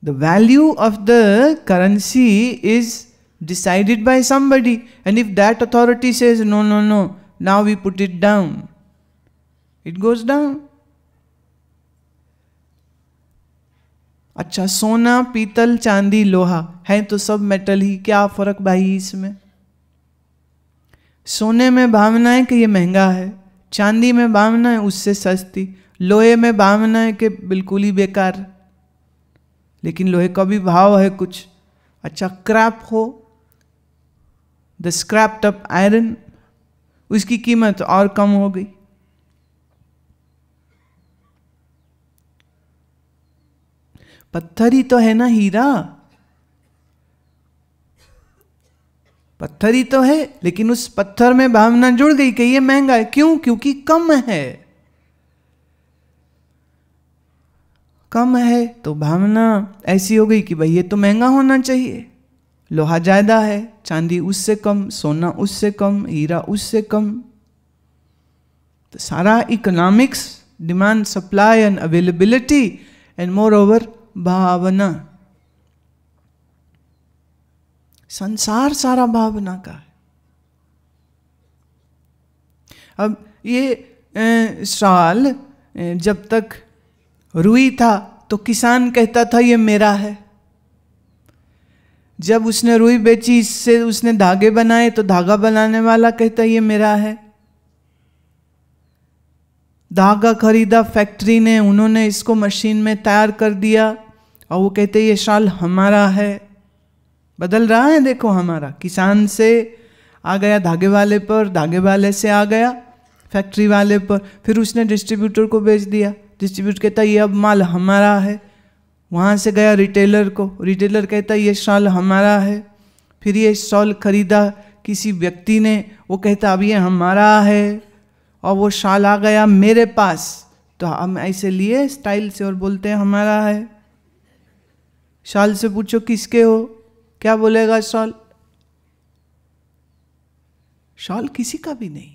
The value of the currency is decided by somebody, and if that authority says no, no, no, now we put it down, it goes down. अच्छा, सोना, पीतल, चांदी, लोहा है तो सब metal ही, क्या फर्क भाई इसमें? सोने में भावना है कि ये महंगा है, चांदी में भावना है उससे सस्ती, लोहे में भावना है कि बिल्कुल ही बेकार, लेकिन लोहे का भी भाव है कुछ। अच्छा, क्रैप हो, द स्क्रैप्ड अप आयरन, उसकी कीमत और कम हो गई। पत्थर ही तो है ना हीरा, पत्थर ही तो है, लेकिन उस पत्थर में भावना जुड़ गई कि ये महंगा है। क्यों? क्योंकि कम है। कम है तो भावना ऐसी हो गई कि भाई ये तो महंगा होना चाहिए। लोहा ज्यादा है, चांदी उससे कम, सोना उससे कम, हीरा उससे कम। तो सारा economics, demand, supply and availability, and moreover भावना। संसार सारा भावना का है। अब ये साल जब तक रुई था तो किसान कहता था ये मेरा है। जब उसने रुई बेची, इससे उसने धागे बनाए तो धागा बनाने वाला कहता ये मेरा है। धागा खरीदा फैक्ट्री ने, उन्होंने इसको मशीन में तैयार कर दिया और वो कहते ये शाल हमारा है। बदल रहा है देखो, हमारा किसान से आ गया धागे वाले पर, धागे वाले से आ गया फैक्ट्री वाले पर, फिर उसने डिस्ट्रीब्यूटर को बेच दिया। डिस्ट्रीब्यूटर कहता ये अब माल हमारा है। वहाँ से गया रिटेलर को, रिटेलर कहता ये शॉल हमारा है। फिर ये शॉल खरीदा किसी व्यक्ति ने, वो कहता अब ये हमारा है, और वो शॉल आ गया मेरे पास, तो हम ऐसे लिए स्टाइल से और बोलते हैं हमारा है। शॉल से पूछो किसके हो, क्या बोलेगा शॉल? शॉल किसी का भी नहीं,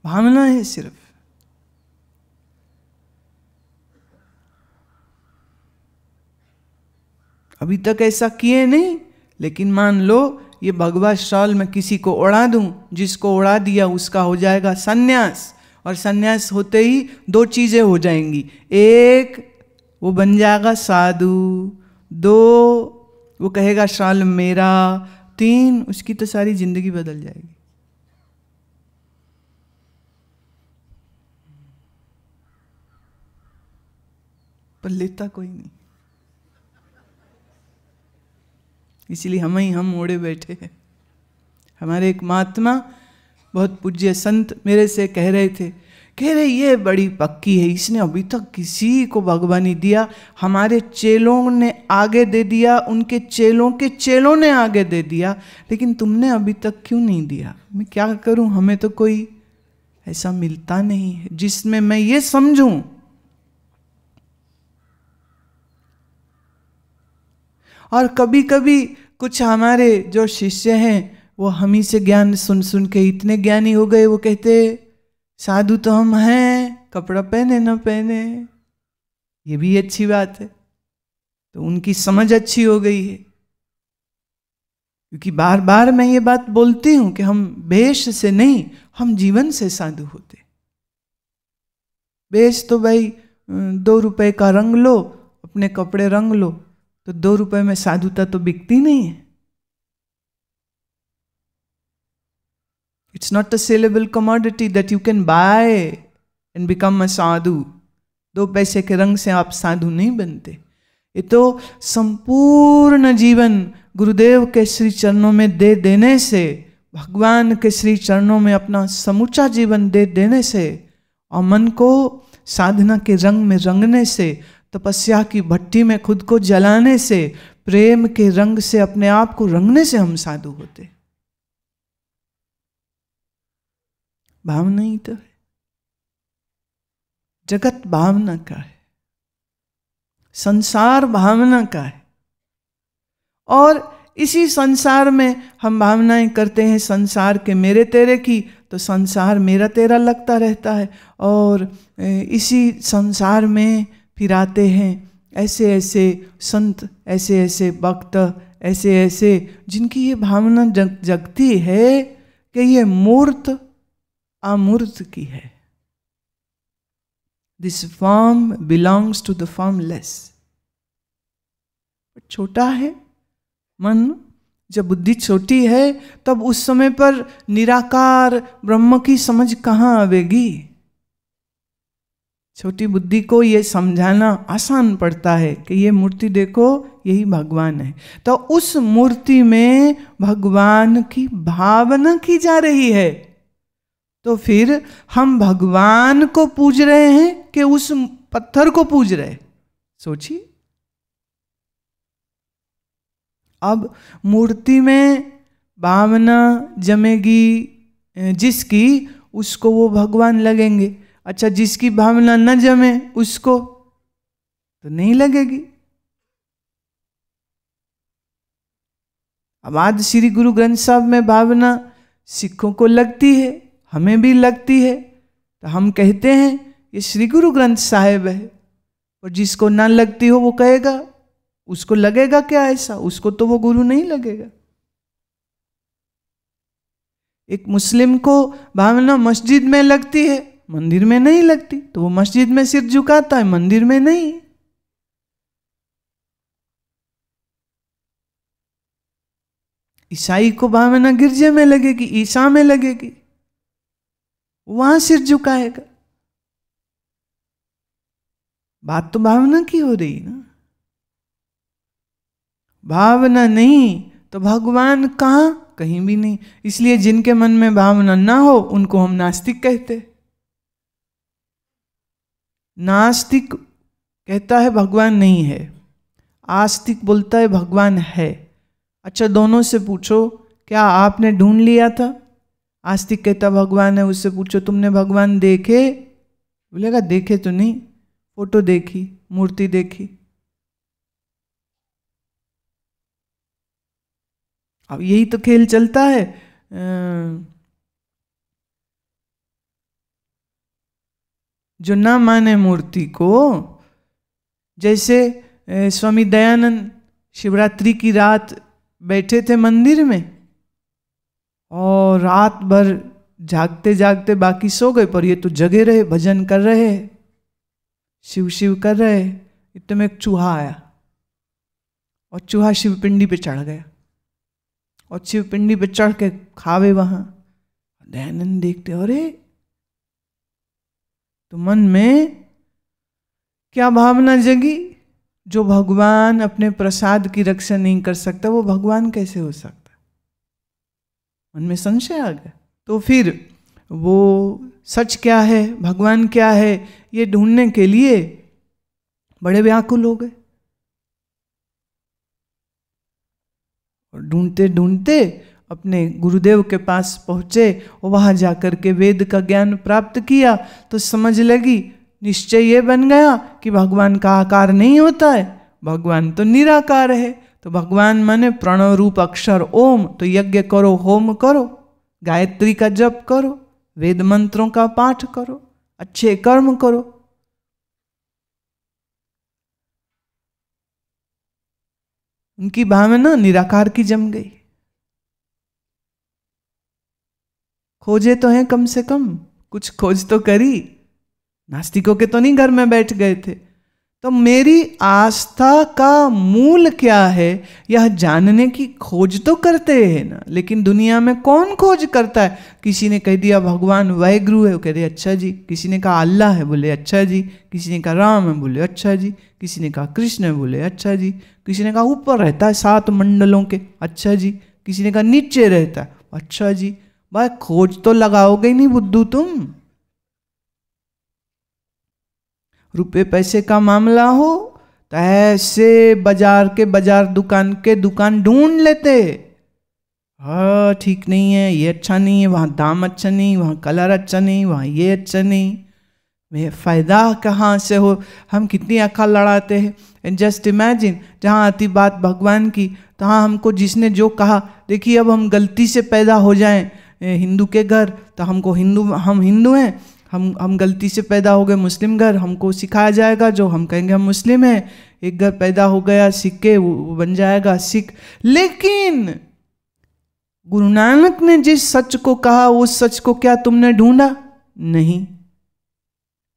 भावना है सिर्फ। अभी तक ऐसा किए नहीं, लेकिन मान लो ये भगवा शॉल मैं किसी को उड़ा दूं, जिसको उड़ा दिया उसका हो जाएगा सन्यास, और सन्यास होते ही दो चीजें हो जाएंगी। एक, वो बन जाएगा साधु। दो, वो कहेगा शॉल मेरा। तीन, उसकी तो सारी जिंदगी बदल जाएगी। पर लेता कोई नहीं, इसीलिए हम ओढ़े बैठे हैं। हमारे एक महात्मा, बहुत पूज्य संत मेरे से कह रहे ये बड़ी पक्की है, इसने अभी तक किसी को भगवानी दिया, हमारे चेलों ने आगे दे दिया, उनके चेलों के चेलों ने आगे दे दिया, लेकिन तुमने अभी तक क्यों नहीं दिया? मैं क्या करूं, हमें तो कोई ऐसा मिलता नहीं है जिसमें मैं ये समझूं। और कभी कभी कुछ हमारे जो शिष्य हैं वो हम ही से ज्ञान सुन सुन के इतने ज्ञानी हो गए, वो कहते साधु तो हम हैं, कपड़ा पहने न पहने, ये भी अच्छी बात है। तो उनकी समझ अच्छी हो गई है, क्योंकि बार बार मैं ये बात बोलती हूं कि हम वेश से नहीं, हम जीवन से साधु होते। वेश तो भाई 2 रुपए का रंग लो, अपने कपड़े रंग लो, तो 2 रुपए में साधुता तो बिकती नहीं है। It's not a saleable commodity that you can buy and become a साधु। 2 पैसे के रंग से आप साधु नहीं बनते। ये तो संपूर्ण जीवन गुरुदेव के श्री चरणों में दे देने से, भगवान के श्री चरणों में अपना समूचा जीवन दे देने से, और मन को साधना के रंग में रंगने से, तपस्या की भट्टी में खुद को जलाने से, प्रेम के रंग से अपने आप को रंगने से हम साधु होते। भावना ही तो है, जगत भावना का है, संसार भावना का है। और इसी संसार में हम भावनाएं करते हैं संसार के मेरे तेरे की, तो संसार मेरा तेरा लगता रहता है। और इसी संसार में फिर आते हैं ऐसे ऐसे संत, ऐसे ऐसे भक्त, ऐसे ऐसे जिनकी ये भावना जगती है कि ये मूर्त अमूर्त की है। This form belongs to the formless. छोटा है मन, जब बुद्धि छोटी है तब उस समय पर निराकार ब्रह्म की समझ कहाँ आवेगी। छोटी बुद्धि को ये समझाना आसान पड़ता है कि ये मूर्ति देखो, यही भगवान है। तो उस मूर्ति में भगवान की भावना की जा रही है, तो फिर हम भगवान को पूज रहे हैं कि उस पत्थर को पूज रहे? सोचिए। अब मूर्ति में भावना जमेगी जिसकी, उसको वो भगवान लगेंगे। अच्छा, जिसकी भावना न जमे उसको तो नहीं लगेगी। अब आज श्री गुरु ग्रंथ साहब में भावना सिखों को लगती है, हमें भी लगती है, तो हम कहते हैं ये श्री गुरु ग्रंथ साहिब है। और जिसको ना लगती हो वो कहेगा, उसको लगेगा क्या ऐसा? उसको तो वो गुरु नहीं लगेगा। एक मुस्लिम को भावना मस्जिद में लगती है, मंदिर में नहीं लगती, तो वो मस्जिद में सिर झुकाता है, मंदिर में नहीं। ईसाई को भावना गिरजे में लगेगी, ईसा में लगेगी, वहां सिर झुकाएगा। बात तो भावना की हो रही ना। भावना नहीं तो भगवान कहां? कहीं भी नहीं। इसलिए जिनके मन में भावना ना हो उनको हम नास्तिक कहते। नास्तिक कहता है भगवान नहीं है, आस्तिक बोलता है भगवान है। अच्छा, दोनों से पूछो क्या आपने ढूंढ लिया था? आस्तिक कहता भगवान है, उससे पूछो तुमने भगवान देखे? बोलेगा देखे तो नहीं, फोटो देखी, मूर्ति देखी। अब यही तो खेल चलता है। जो ना माने मूर्ति को, जैसे स्वामी दयानंद शिवरात्रि की रात बैठे थे मंदिर में और रात भर जागते जागते बाकी सो गए, पर ये तो जगे रहे, भजन कर रहे, शिव शिव कर रहे। इतने में एक चूहा आया और चूहा शिवपिंडी पे चढ़ गया और शिवपिंडी पे चढ़ के खावे वहां। दयानंद देखते, अरे तो मन में क्या भावना जगी? जो भगवान अपने प्रसाद की रक्षा नहीं कर सकता वो भगवान कैसे हो सकता? मन में संशय आ गया। तो फिर वो सच क्या है, भगवान क्या है, ये ढूंढने के लिए बड़े व्याकुल हो गए। और ढूंढते ढूंढते अपने गुरुदेव के पास पहुंचे और वहां जाकर के वेद का ज्ञान प्राप्त किया, तो समझ लगी, निश्चय ये बन गया कि भगवान का आकार नहीं होता है, भगवान तो निराकार है। तो भगवान माने प्रणव रूप अक्षर ओम, तो यज्ञ करो, होम करो, गायत्री का जप करो, वेद मंत्रों का पाठ करो, अच्छे कर्म करो। उनकी भावना निराकार की जम गई। खोजे तो हैं, कम से कम कुछ खोज तो करी। नास्तिकों के तो नहीं घर में बैठ गए थे। तो मेरी आस्था का मूल क्या है, यह जानने की खोज तो करते हैं ना। लेकिन दुनिया में कौन खोज करता है? किसी ने कह दिया भगवान वाहिगुरु है, वो कह रहे अच्छा जी। किसी ने कहा अल्लाह है, बोले अच्छा जी। किसी ने कहा राम है, बोले अच्छा जी। किसी ने कहा कृष्ण है, बोले अच्छा जी। किसी ने कहा ऊपर रहता है 7 मंडलों के, अच्छा जी। किसी ने कहा नीचे रहता है, अच्छा जी। भाई खोज तो लगाओगे नहीं बुद्धू तुम। रुपए पैसे का मामला हो तो ऐसे बाजार के बाजार, दुकान के दुकान ढूंढ लेते। हाँ ठीक नहीं है, ये अच्छा नहीं है, वहाँ दाम अच्छा नहीं, वहाँ कलर अच्छा नहीं, वहाँ ये अच्छा नहीं। में फ़ायदा कहाँ से हो, हम कितनी अकल लड़ाते हैं। एंड जस्ट इमेजिन, जहाँ आती बात भगवान की, तहाँ हमको जिसने जो कहा, देखिए अब हम गलती से पैदा हो जाएं हिंदू के घर, तो हमको हम हिंदू हैं, हम गलती से पैदा हो गए मुस्लिम घर, हमको सिखाया जाएगा जो हम कहेंगे हम मुस्लिम हैं। एक घर पैदा हो गया सिख के, वो बन जाएगा सिख। लेकिन गुरु नानक ने जिस सच को कहा, उस सच को क्या तुमने ढूंढा? नहीं।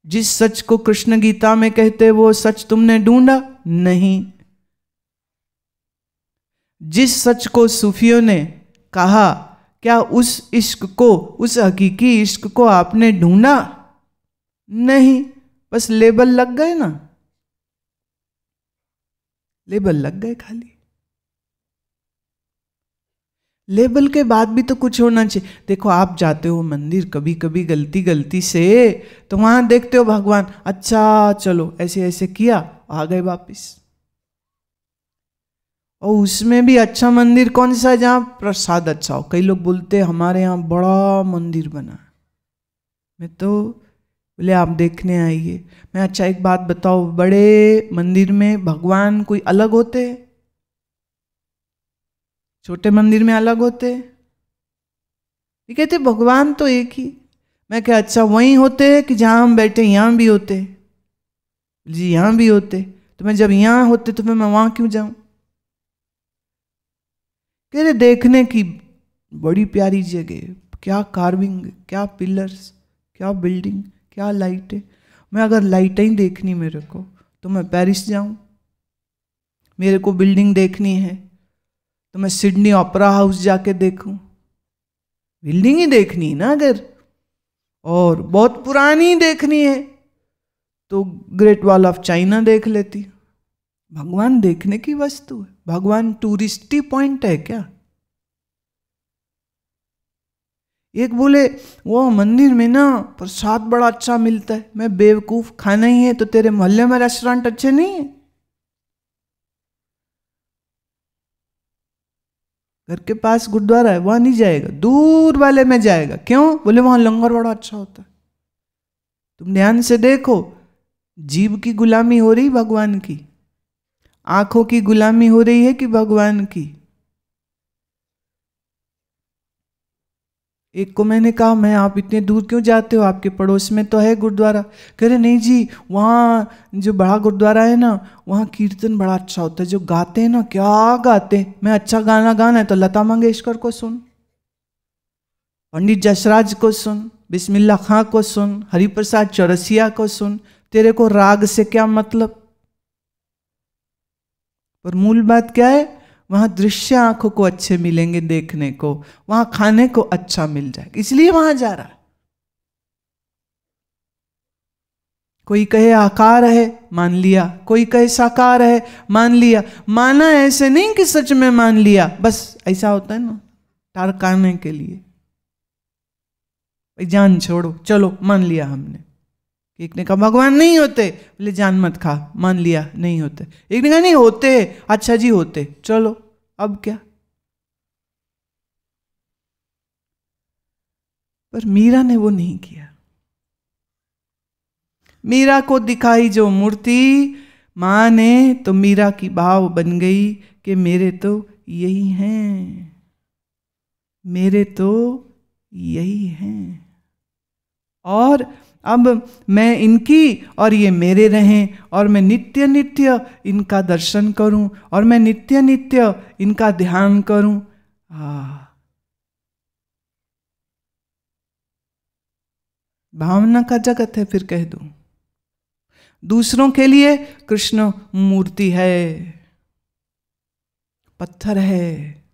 जिस सच को कृष्ण गीता में कहते वो सच तुमने ढूंढा? नहीं। जिस सच को सूफियों ने कहा, क्या उस इश्क को, उस हकीकी इश्क को आपने ढूंढा? नहीं। बस लेबल लग गए ना, लेबल लग गए खाली। लेबल के बाद भी तो कुछ होना चाहिए। देखो आप जाते हो मंदिर कभी कभी गलती से, तो वहां देखते हो भगवान, अच्छा चलो ऐसे ऐसे किया, आ गए वापिस। और उसमें भी अच्छा मंदिर कौन सा है? जहाँ प्रसाद अच्छा हो। कई लोग बोलते हैं हमारे यहाँ बड़ा मंदिर बना। मैं तो बोले आप देखने आइए। मैं अच्छा एक बात बताओ, बड़े मंदिर में भगवान कोई अलग होते हैं? छोटे मंदिर में अलग होते हैं? ये कहते भगवान तो एक ही। मैं क्या अच्छा वहीं होते हैं कि जहाँ हम बैठे यहाँ भी होते? जी यहाँ भी होते। तो मैं जब यहाँ होते तो मैं वहाँ क्यों जाऊँ? कह रहे देखने की बड़ी प्यारी जगह, क्या कार्विंग, क्या पिलर्स, क्या बिल्डिंग, क्या लाइटें। मैं अगर लाइटें ही देखनी मेरे को, तो मैं पेरिस जाऊं। मेरे को बिल्डिंग देखनी है तो मैं सिडनी ओपेरा हाउस जाके देखूं। बिल्डिंग ही देखनी है ना अगर, और बहुत पुरानी देखनी है तो ग्रेट वॉल ऑफ चाइना देख लेती। भगवान देखने की वस्तु है? भगवान टूरिस्टी पॉइंट है क्या? एक बोले वो मंदिर में ना प्रसाद बड़ा अच्छा मिलता है। मैं बेवकूफ, खाना ही है तो तेरे मोहल्ले में रेस्टोरेंट अच्छे नहीं है? घर के पास गुरुद्वारा है, वहां नहीं जाएगा, दूर वाले में जाएगा। क्यों? बोले वहां लंगर बड़ा अच्छा होता है। तुम ध्यान से देखो, जीव की गुलामी हो रही भगवान की? आंखों की गुलामी हो रही है कि भगवान की? एक को मैंने कहा, मैं आप इतने दूर क्यों जाते हो, आपके पड़ोस में तो है गुरुद्वारा। कह रहे नहीं जी, वहाँ जो बड़ा गुरुद्वारा है ना, वहाँ कीर्तन बड़ा अच्छा होता है, जो गाते हैं ना, क्या गाते हैं। मैं अच्छा गाना गाना है तो लता मंगेशकर को सुन, पंडित जसराज को सुन, बिस्मिल्लाह खां को सुन, हरिप्रसाद चौरसिया को सुन। तेरे को राग से क्या मतलब? पर मूल बात क्या है? वहां दृश्य आंखों को अच्छे मिलेंगे देखने को, वहां खाने को अच्छा मिल जाएगा, इसलिए वहां जा रहा है। कोई कहे आकार है, मान लिया। कोई कहे साकार है, मान लिया। माना ऐसे नहीं कि सच में मान लिया, बस ऐसा होता है ना टारकाने के लिए, जान छोड़ो, चलो मान लिया हमने। एक ने कहा भगवान नहीं होते, बोले जान मत खा, मान लिया नहीं होते। एक ने कहा नहीं होते, अच्छा जी होते, चलो अब क्या। पर मीरा ने वो नहीं किया। मीरा को दिखाई जो मूर्ति मां ने, तो मीरा की भाव बन गई कि मेरे तो यही हैं, मेरे तो यही हैं, और अब मैं इनकी और ये मेरे रहें, और मैं नित्य नित्य इनका दर्शन करूं, और मैं नित्य नित्य इनका ध्यान करूं। भावना का जगत है। फिर कह दूं, दूसरों के लिए कृष्ण मूर्ति है, पत्थर है,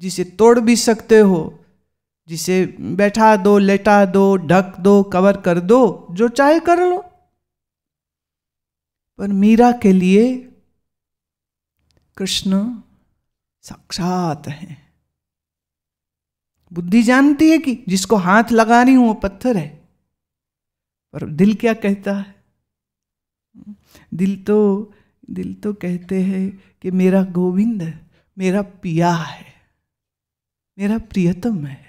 जिसे तोड़ भी सकते हो, जिसे बैठा दो, लेटा दो, ढक दो, कवर कर दो, जो चाहे कर लो। पर मीरा के लिए कृष्ण साक्षात है। बुद्धि जानती है कि जिसको हाथ लगा रही हूं वो पत्थर है, पर दिल क्या कहता है? दिल तो कहते हैं कि मेरा गोविंद है, मेरा पिया है, मेरा प्रियतम है।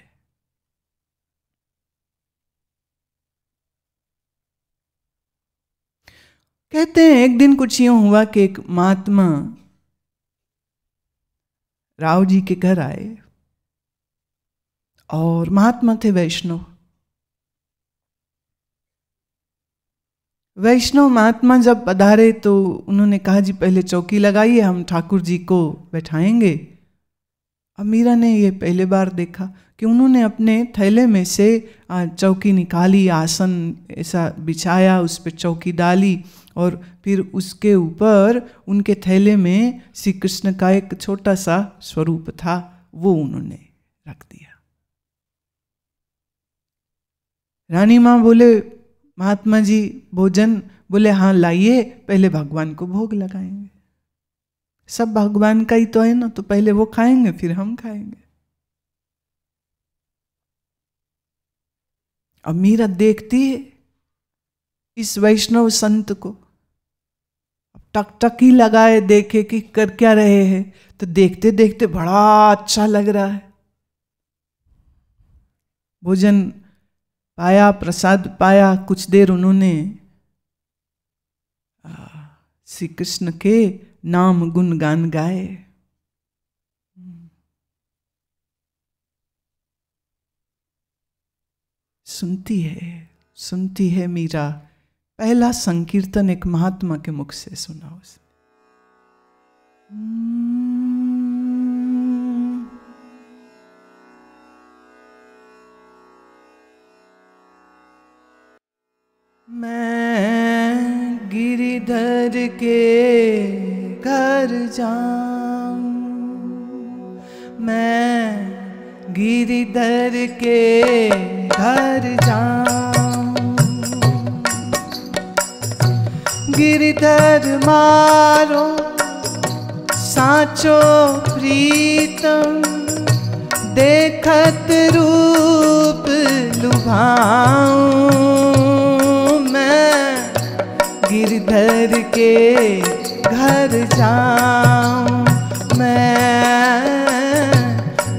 कहते हैं एक दिन कुछ यूं हुआ कि एक महात्मा राव जी के घर आए, और महात्मा थे वैष्णव। वैष्णव महात्मा जब पधारे तो उन्होंने कहा जी पहले चौकी लगाइए, हम ठाकुर जी को बैठाएंगे। अब मीरा ने ये पहले बार देखा कि उन्होंने अपने थैले में से चौकी निकाली, आसन ऐसा बिछाया, उस पर चौकी डाली, और फिर उसके ऊपर उनके थैले में श्री कृष्ण का एक छोटा सा स्वरूप था, वो उन्होंने रख दिया। रानी माँ बोले महात्मा जी भोजन, बोले हाँ लाइए, पहले भगवान को भोग लगाएंगे, सब भगवान का ही तो है ना, तो पहले वो खाएंगे फिर हम खाएंगे। अब मीरा देखती है इस वैष्णव संत को, टकटकी लगाए देखे कि कर क्या रहे हैं, तो देखते देखते बड़ा अच्छा लग रहा है। भोजन पाया, प्रसाद पाया, कुछ देर उन्होंने श्री कृष्ण के नाम गुणगान गाए। सुनती है मीरा। पहला संकीर्तन एक महात्मा के मुख से सुना उसने। मैं गिरिधर के घर जाऊं, मैं गिरिधर के घर जाऊं, गिरिधर मारो साचो प्रीतम, देखत रूप लुभाऊं, गिरधर के घर जाऊं, मैं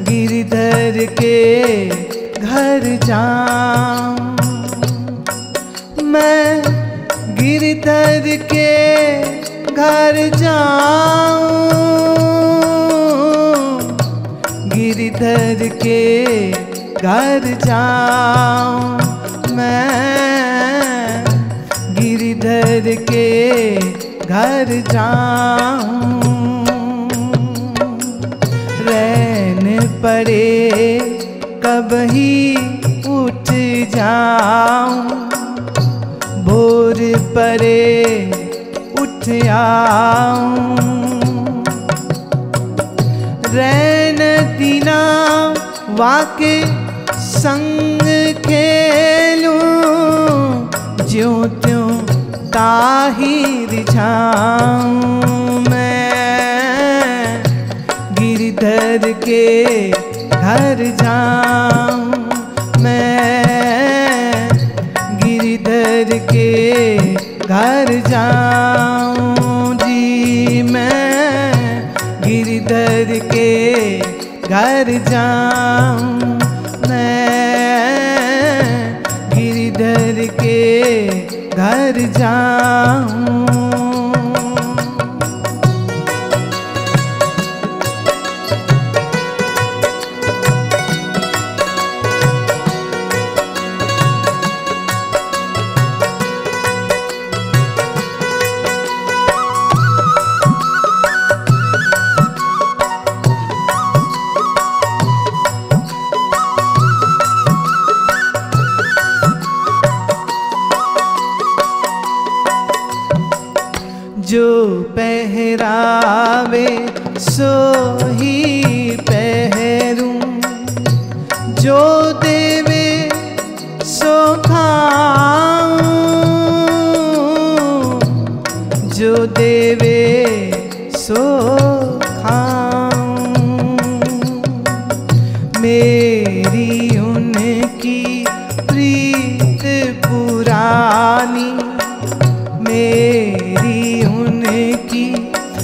गिरधर के घर जाऊं, मैं गिरधर के घर जाऊं, गिरधर के घर जाऊं, मैं गिरधर के घर जाऊं, रहने पड़े कभी उठ जाऊं, भोर पड़े उठ आऊं, रैन दीना वाके संग खेलूं, ज्यों त्यों ताहिर जाऊं, मैं गिरधर के घर जाऊं, मैं गिरधर के घर जाऊं जी, मैं गिरधर के घर जाऊं, मैं गिरधर के घर जाऊं। जो पहरावे सो ही पहरूं, जो देवे सो खाऊं, जो देवे सो खाऊं, मेरी उनकी प्रीत पुरानी, मेरी उनकी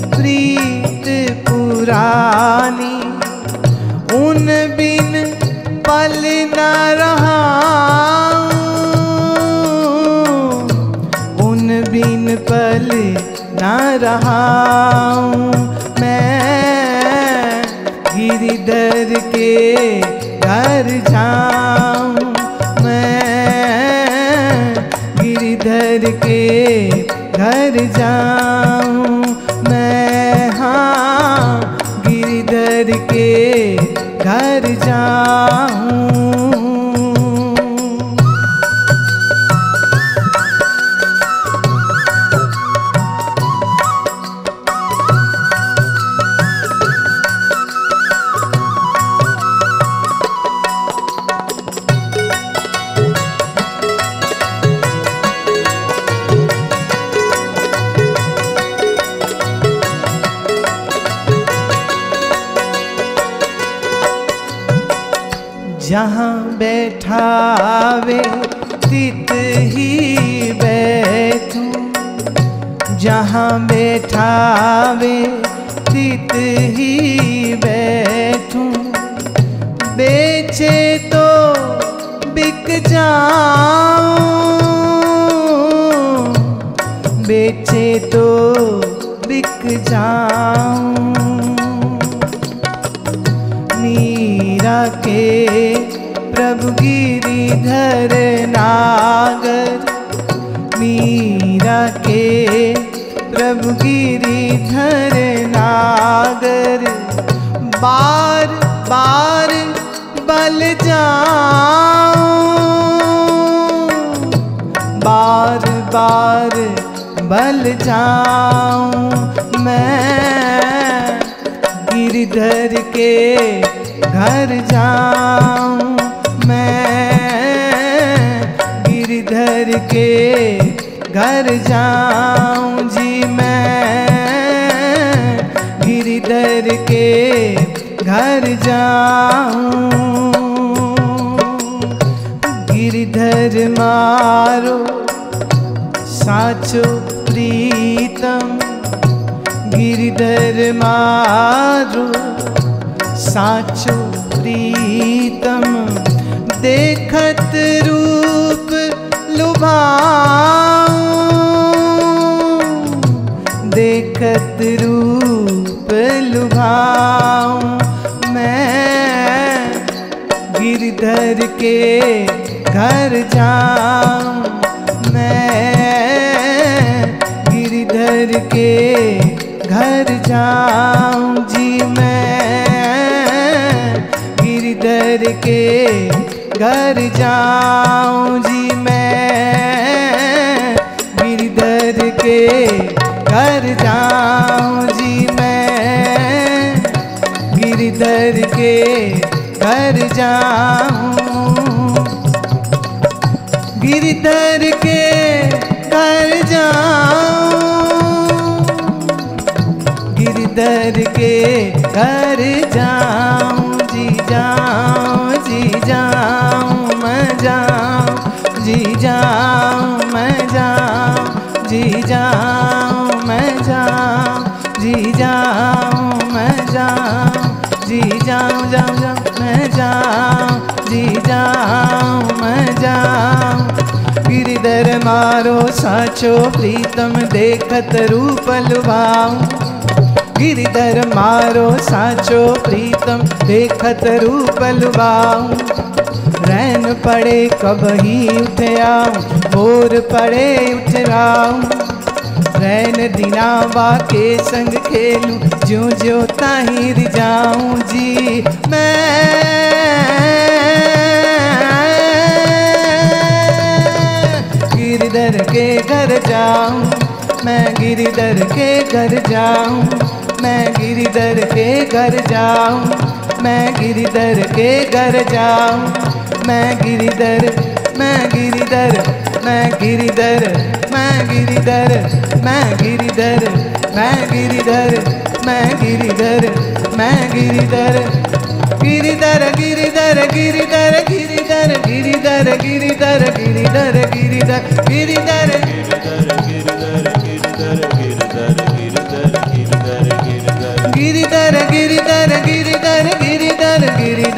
प्रीत पुरानी, उन बिन पल न रहाऊं, उन बिन पल रहा हूँ मैं, गिरिधर के घर जाऊँ मैं, गिरिधर के घर जाऊँ मैं, हाँ गिरिधर के घर जाऊँ। जहाँ बैठावे तित ही बैठूं, जहाँ बैठावे तित ही बैठूं, बेचे तो बिक जाऊं, बेचे तो बिक जाऊं। मीरा के प्रभु गिरिधर नागर, मीरा के प्रभु गिरिधर नागर, बार बार बल जाऊं, बार बार बल जाऊं मैं, गिरिधर के घर जाऊं मैं, गिरिधर के घर जाऊं जी मैं, गिरिधर के घर जाऊं। गिरिधर मारो साचो प्रीतम, गिरिधर मारो साचो प्रीतम, देखत रूप लुभाऊं, देखत रूप लुभाऊं मैं, गिरिधर के घर जाऊं मैं, गिरिधर के घर जाऊं जी मैं, गिरिधर के घर जाऊं जी मैं, गिरिधर के घर जाऊं जी मैं, गिरिधर के घर जाऊं, गिरिधर के घर जाऊं, गिरिधर के घर जाऊं जी जाऊं, जी जाऊं मैं जाऊं, जी जाऊं मैं जाऊं, जी जाऊं मैं जाऊं, जी जाऊं मैं जाऊं, जी जाऊं जाऊं जाऊं मैं जाऊं, जी जाऊं मैं जाऊं। गिरिधर मारो साचो प्रीतम, देखत रूप लुभाऊं, गिरिधर मारो साचो प्रीतम, देखत रूप लुभाऊं। रैन पड़े कब ही उठ आऊं, भोर पड़े उठ आऊं, रैन दिनावा के संग खेलूं, ज्यों ज्यों ताहिं रिझाऊं जी मैं, गिरिधर के घर जाऊं मैं, गिरिधर के घर जाऊं मैं, गिरिधर के घर जाऊं मैं, गिरिधर के घर जाऊं मैं, गिरिधर मैं गिरिधर मैं गिरिधर मैं गिरिधर मैं गिरिधर मैं गिरिधर मैं गिरिधर मैं गिरिधर, गिरिधर गिरिधर गिरिधर गिरिधर गिरिधर गिरिधर गिरिधर गिरिधर गिरिधर गिरिधर गिरिधर गिरिधर गिरिधर गिरिधर गिरिधर